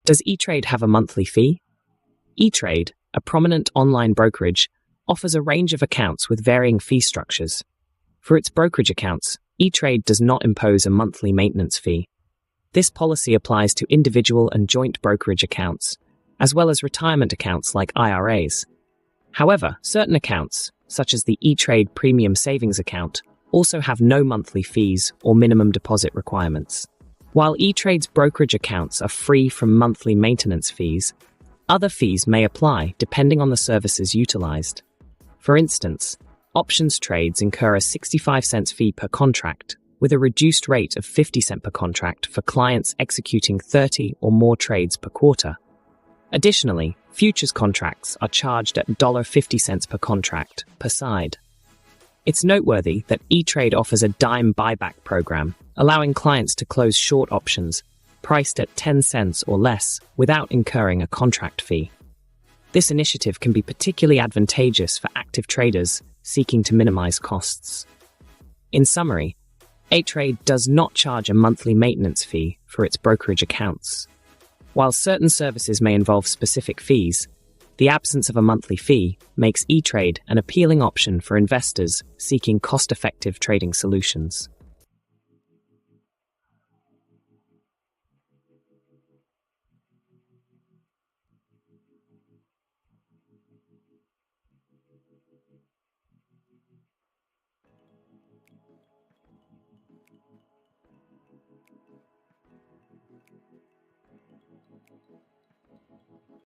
Does ETRADE have a monthly fee? ETRADE, a prominent online brokerage, offers a range of accounts with varying fee structures. For its brokerage accounts, ETRADE does not impose a monthly maintenance fee. This policy applies to individual and joint brokerage accounts, as well as retirement accounts like IRAs. However, certain accounts, such as the ETRADE Premium Savings Account, also have no monthly fees or minimum deposit requirements. While ETRADE's brokerage accounts are free from monthly maintenance fees, other fees may apply depending on the services utilized. For instance, options trades incur a 65 cents fee per contract, with a reduced rate of 50 cents per contract for clients executing 30 or more trades per quarter. Additionally, futures contracts are charged at $50 per contract per side. It's noteworthy that ETRADE offers a dime buyback program, allowing clients to close short options priced at 10 cents or less without incurring a contract fee. This initiative can be particularly advantageous for active traders seeking to minimize costs. In summary, ETRADE does not charge a monthly maintenance fee for its brokerage accounts. While certain services may involve specific fees, the absence of a monthly fee makes ETRADE an appealing option for investors seeking cost-effective trading solutions.